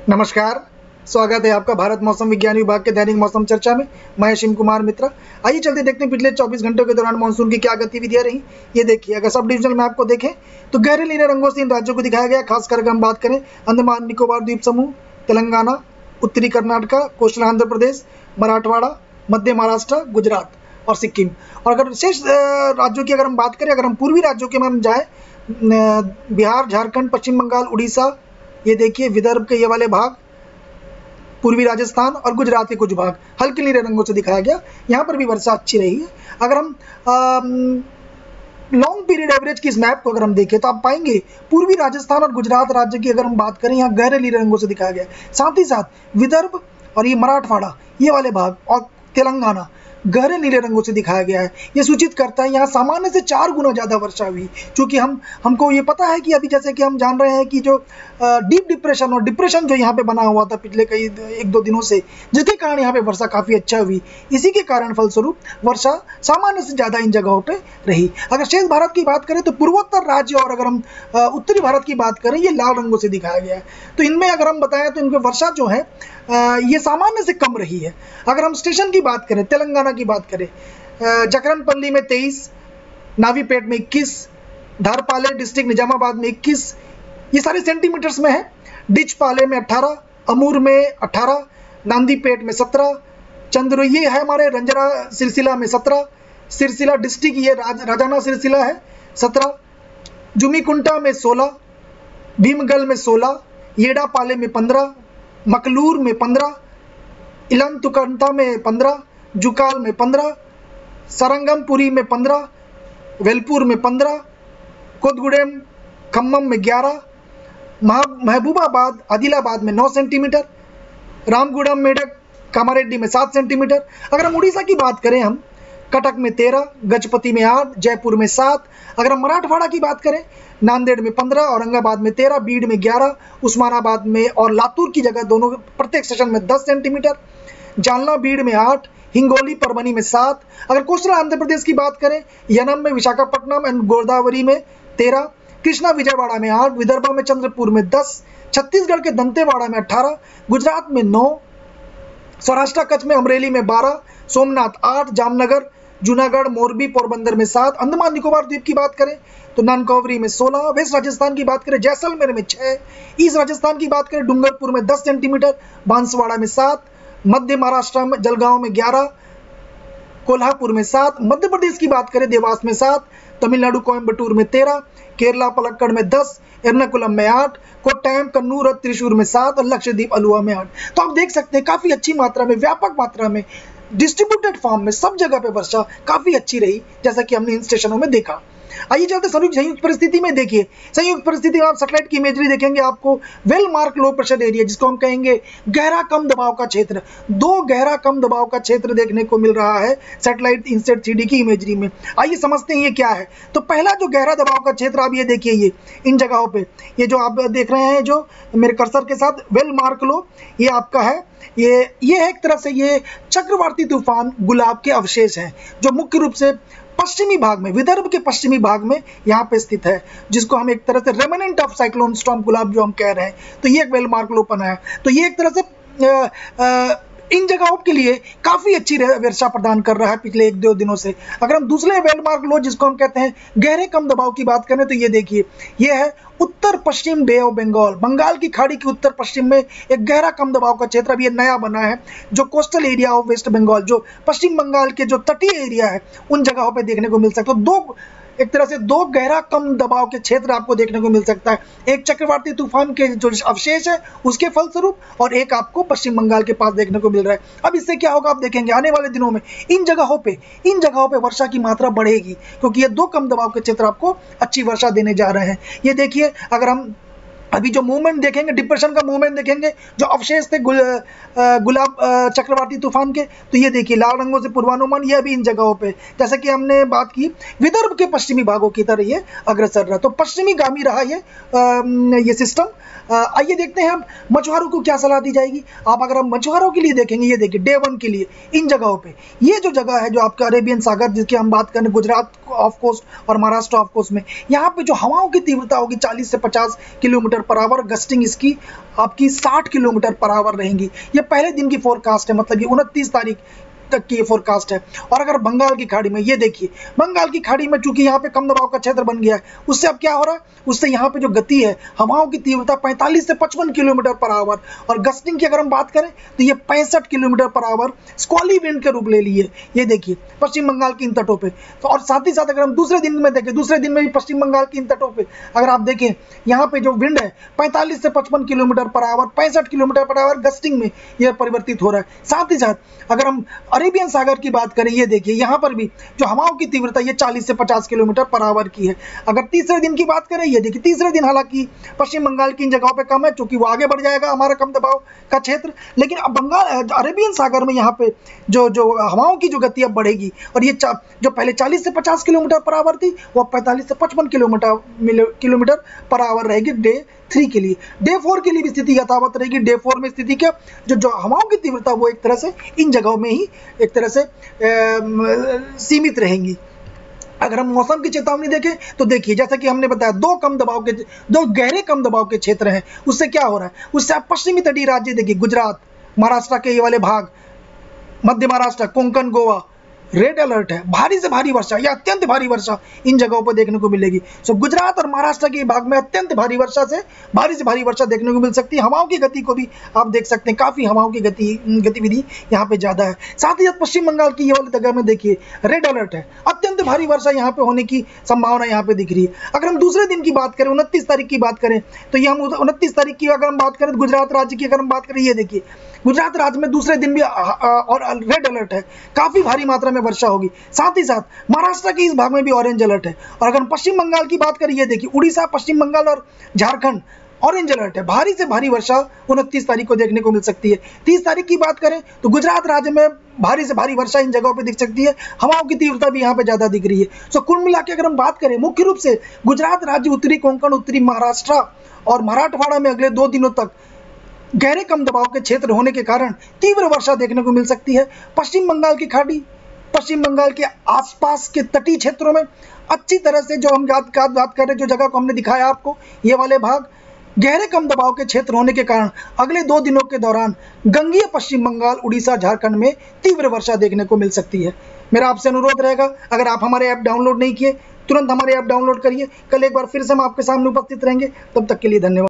नमस्कार, स्वागत है आपका भारत मौसम विज्ञान विभाग के दैनिक मौसम चर्चा में। मैं असीम कुमार मित्रा। आइए चलते देखते हैं पिछले 24 घंटों के दौरान मानसून की क्या गतिविधियां रही। ये देखिए, अगर सब डिविजनल मैप को देखें तो गहरे नीले रंगों से इन राज्यों को दिखाया गया। खास करके हम बात करें अंडमान निकोबार द्वीप समूह, तेलंगाना, उत्तरी कर्नाटका, कोस्टल आंध्र प्रदेश, मराठवाड़ा, मध्य महाराष्ट्र, गुजरात और सिक्किम। और अगर शेष राज्यों की अगर हम बात करें, अगर हम पूर्वी राज्यों के में हम जाए, बिहार, झारखंड, पश्चिम बंगाल, उड़ीसा, ये देखिए विदर्भ के ये वाले भाग, पूर्वी राजस्थान और गुजरात के कुछ भाग हल्के नीले रंगों से दिखाया गया। यहाँ पर भी वर्षा अच्छी रही है। अगर हम लॉन्ग पीरियड एवरेज की इस मैप को अगर हम देखें तो आप पाएंगे पूर्वी राजस्थान और गुजरात राज्य की अगर हम बात करें, यहाँ गहरे नीले रंगों से दिखाया गया। साथ ही साथ विदर्भ और ये मराठवाड़ा ये वाले भाग और तेलंगाना गहरे नीले रंगों से दिखाया गया है। ये सूचित करता है यहाँ सामान्य से 4 गुना ज़्यादा वर्षा हुई। क्योंकि हमको ये पता है कि अभी जैसे कि हम जान रहे हैं कि जो डीप डिप्रेशन और डिप्रेशन जो यहाँ पे बना हुआ था पिछले कई 1-2 दिनों से, जिसके कारण यहाँ पे वर्षा काफ़ी अच्छा हुई, इसी के कारण फलस्वरूप वर्षा सामान्य से ज़्यादा इन जगहों पर रही। अगर शेष भारत की बात करें तो पूर्वोत्तर राज्य और अगर हम उत्तरी भारत की बात करें, ये लाल रंगों से दिखाया गया है। तो इनमें अगर हम बताएं तो इनमें वर्षा जो है ये सामान्य से कम रही है। अगर हम स्टेशन की बात करें, तेलंगाना की बात करें, जकरनपल्ली में 23, नावीपेट में 21, धारपाले डिस्ट्रिक्ट निजामाबाद में 21, ये सारे सेंटीमीटर्स में है। डिचपाले में 18, अमूर में 18, नांदीपेट में 17, चंद्र ये है हमारे रंजरा सिरसिला में 17, सिरसिला डिस्ट्रिक्ट ये राजाना सिरसिला है 17, जुमीकुंटा में 16, भीमगल में 16, येडापाले में 15, मकलूर में 15, इलंतुकंता में 15, जुकाल में 15, सरंगमपुरी में 15, वेलपुर में 15, कोदगुडेम खम्मम में 11, महबूबाबाद आदिलाबाद में 9 सेंटीमीटर, रामगुड़म मेडक कामारेड्डी में 7 सेंटीमीटर। अगर हम उड़ीसा की बात करें, हम कटक में 13, गजपति में 8, जयपुर में 7। अगर हम मराठवाड़ा की बात करें, नांदेड़ में 15, औरंगाबाद में 13, बीड में 11, उस्मानाबाद में और लातूर की जगह दोनों प्रत्येक सेशन में 10 सेंटीमीटर, जालना बीड में 8, हिंगोली परभनी में 7। अगर कोस्टल आंध्र प्रदेश की बात करें, यनम में, विशाखापट्टनम एंड गोदावरी में 13, कृष्णा विजयवाड़ा में 8, विदर्भा में चंद्रपुर में 10, छत्तीसगढ़ के दंतेवाड़ा में 18, गुजरात में 9, सौराष्ट्र कच्छ में अमरेली में 12, सोमनाथ 8, जामनगर, जूनागढ़, मोरबी, पोरबंदर में 7। अंडमान निकोबार द्वीप की बात करें तो नानकौवरी में 16, वेस्ट राजस्थान की बात करें जैसलमेर में 6, ईस्ट राजस्थान की बात करें डूंगरपुर में 10 सेंटीमीटर, बांसवाड़ा में 7, मध्य महाराष्ट्र में जलगांव में 11, कोल्हापुर में 7, मध्य प्रदेश की बात करें देवास में 7, तमिलनाडु कोयम्बटूर में 13, केरला पलक्कड़ में 10, एर्नाकुलम में 8, कोट्टायम, कन्नूर और त्रिशूर में 7 और लक्षद्वीप अलुवा में 8। तो आप देख सकते हैं काफ़ी अच्छी मात्रा में, व्यापक मात्रा में, डिस्ट्रीब्यूटेड फॉर्म में सब जगह पे वर्षा काफ़ी अच्छी रही, जैसा कि हमने इन स्टेशनों में देखा। आइए चलते संयुक्त परिस्थिति में। देखिए, संयुक्त परिस्थिति में आप सैटेलाइट की इमेजरी देखेंगे, आपको well mark low pressure area, जिसको हम कहेंगे गहरा कम दबाव का क्षेत्र, 2 गहरा कम दबाव का क्षेत्र देखने को मिल रहा है सैटेलाइट इनसेट 3D की इमेजरी में। आइए समझते हैं ये क्या है। तो पहला जो गहरा दबाव का क्षेत्र, आप ये देखिए, ये इन जगहों पे, ये जो आप देख रहे हैं जो मेरे कर्सर के साथ वेल मार्क लो, ये आपका है, ये है एक तरह से ये चक्रवाती तूफान गुलाब के अवशेष हैं, जो मुख्य रूप से पश्चिमी भाग में, विदर्भ के पश्चिमी भाग में यहाँ पे स्थित है, जिसको हम एक तरह से रेमिनेंट ऑफ साइक्लोन स्टॉर्म गुलाब जो हम कह रहे हैं। तो ये एक वेल मार्क लो बना है। तो ये एक तरह से इन जगहों के लिए काफ़ी अच्छी वर्षा प्रदान कर रहा है पिछले 1-2 दिनों से। अगर हम दूसरे वेल मार्क लो, जिसको हम कहते हैं गहरे कम दबाव की बात करें, तो ये देखिए, ये है उत्तर पश्चिम बे ऑफ बंगाल, बंगाल की खाड़ी के उत्तर पश्चिम में एक गहरा कम दबाव का क्षेत्र अभी ये नया बना है, जो coastal area of West Bengal, जो पश्चिम बंगाल के जो तटीय एरिया है, उन जगहों पे देखने को मिल सकता है। तो एक तरह से 2 गहरा कम दबाव के क्षेत्र आपको देखने को मिल सकता है, एक चक्रवाती तूफान के जो अवशेष है उसके फलस्वरूप, और एक आपको पश्चिम बंगाल के पास देखने को मिल रहा है। अब इससे क्या होगा आप देखेंगे आने वाले दिनों में इन जगहों पे वर्षा की मात्रा बढ़ेगी, क्योंकि ये 2 कम दबाव के क्षेत्र आपको अच्छी वर्षा देने जा रहे हैं। ये देखिए, अगर हम अभी जो मूवमेंट देखेंगे, डिप्रेशन का मूवमेंट देखेंगे, जो अवशेष थे गुलाब चक्रवाती तूफान के, तो ये देखिए लाल रंगों से पूर्वानुमान, ये अभी इन जगहों पे, जैसा कि हमने बात की, विदर्भ के पश्चिमी भागों की तरह ये अग्रसर रहा, तो पश्चिमी गामी रहा ये सिस्टम। आइए देखते हैं हम मछुआरों को क्या सलाह दी जाएगी। आप अगर हम मछुआरों के लिए देखेंगे, ये देखिए डे 1 के लिए इन जगहों पे, ये जो जगह है जो आपका अरेबियन सागर, जिसकी हम बात करें गुजरात ऑफ कोस्ट और महाराष्ट्र ऑफ कोस्ट में, यहाँ पे जो हवाओं की तीव्रता होगी 40 से 50 kilometre kilometre per hour, gusting इसकी आपकी 60 किलोमीटर पर आवर रहेंगी। ये पहले दिन की फोरकास्ट है, मतलब ये 29 तारीख तक की ये फोरकास्ट है। और अगर बंगाल की खाड़ी में, ये देखिए बंगाल की खाड़ी में चूंकि यहाँ पे कम दबाव का क्षेत्र बन गया है, उससे अब क्या हो रहा है, उससे यहाँ पे जो गति है, हवाओं की तीव्रता 45 से 55 किलोमीटर पर आवर, और गस्टिंग की अगर हम बात करें तो ये 65 kilometre per hour squally wind के रूप ले लिए। ये देखिए पश्चिम बंगाल की इन तटों पे। तो और साथ ही साथ अगर हम दूसरे दिन में देखें, दूसरे दिन में भी पश्चिम बंगाल की इन तटों पे अगर आप देखें, यहाँ पे जो विंड है 45 से 55 kilometre per hour, 65 kilometre per hour gusting में यह परिवर्तित हो रहा है। साथ ही साथ अगर हम अरेबियन सागर की बात करें, ये देखिए यहाँ पर भी जो हवाओं की तीव्रता ये 40 से 50 किलोमीटर पर आवर की है। अगर तीसरे दिन की बात करें, ये देखिए तीसरे दिन हालांकि पश्चिम बंगाल की इन जगहों पे कम है, क्योंकि वो आगे बढ़ जाएगा हमारा कम दबाव का क्षेत्र, लेकिन अब बंगाल अरेबियन सागर में यहाँ पे जो हवाओं की जो गति अब बढ़ेगी, और ये जो पहले 40 से 50 किलोमीटर पर आवर थी, वो 45 से 55 किलोमीटर पर आवर रहेगी डे 3 के लिए। डे 4 के लिए भी स्थिति यथावत रहेगी। डे 4 में स्थिति क्या, जो हवाओं की तीव्रता वो एक तरह से इन जगहों में ही एक तरह से सीमित रहेंगी। अगर हम मौसम की चेतावनी देखें तो देखिए, जैसा कि हमने बताया, दो गहरे कम दबाव के क्षेत्र हैं। उससे क्या हो रहा है, उससे आप पश्चिमी तटीय राज्य देखिए, गुजरात, महाराष्ट्र के ये वाले भाग, मध्य महाराष्ट्र, कोंकण, गोवा, रेड अलर्ट है। भारी से भारी वर्षा या अत्यंत भारी वर्षा इन जगहों पर देखने को मिलेगी। सो गुजरात और महाराष्ट्र के भाग में अत्यंत भारी से भारी वर्षा देखने को मिल सकती है। हवाओं की गति को भी आप देख सकते हैं, काफी हवाओं की गतिविधि यहाँ पे ज्यादा है। साथ ही साथ पश्चिम बंगाल की ये वाली जगह में देखिए रेड अलर्ट है, अत्यंत भारी वर्षा यहाँ पे होने की संभावना यहाँ पे दिख रही है। अगर हम दूसरे दिन की बात करें, 29 तारीख की बात करें, तो ये हम 29 तारीख की अगर हम बात करें, गुजरात राज्य की अगर हम बात करें, ये देखिए गुजरात राज्य में दूसरे दिन भी और रेड अलर्ट है, काफी भारी मात्रा में वर्षा होगी। साथ ही साथ महाराष्ट्र के इस भाग में भी ऑरेंज अलर्ट है। और अगर हम पश्चिम बंगाल की बात करें, ये देखिए उड़ीसा, पश्चिम बंगाल और झारखंड ऑरेंज अलर्ट है। भारी से भारी वर्षा 29 तारीख को देखने को मिल सकती है। 30 तारीख की बात करें तो गुजरात राज्य में भारी से भारी वर्षा इन जगहों पे दिख सकती है। हवाओं की तीव्रता भी यहाँ पे ज्यादा दिख रही है। सो कुल मिला के अगर हम बात करें, मुख्य रूप से गुजरात राज्य, उत्तरी कोंकण, उत्तरी महाराष्ट्र और मराठवाड़ा में अगले 2 दिनों तक गहरे कम दबाव के क्षेत्र होने के कारण तीव्र वर्षा देखने को मिल सकती है। पश्चिम बंगाल की खाड़ी, पश्चिम बंगाल के आसपास के तटीय क्षेत्रों में अच्छी तरह से, जो हम बात कर रहे, जो जगह को हमने दिखाया आपको, ये वाले भाग गहरे कम दबाव के क्षेत्र होने के कारण अगले 2 दिनों के दौरान गंगीय पश्चिम बंगाल, उड़ीसा, झारखंड में तीव्र वर्षा देखने को मिल सकती है। मेरा आपसे अनुरोध रहेगा, अगर आप हमारे ऐप डाउनलोड नहीं किए, तुरंत हमारे ऐप डाउनलोड करिए। कल एक बार फिर से हम आपके सामने उपस्थित रहेंगे। तब तक के लिए धन्यवाद।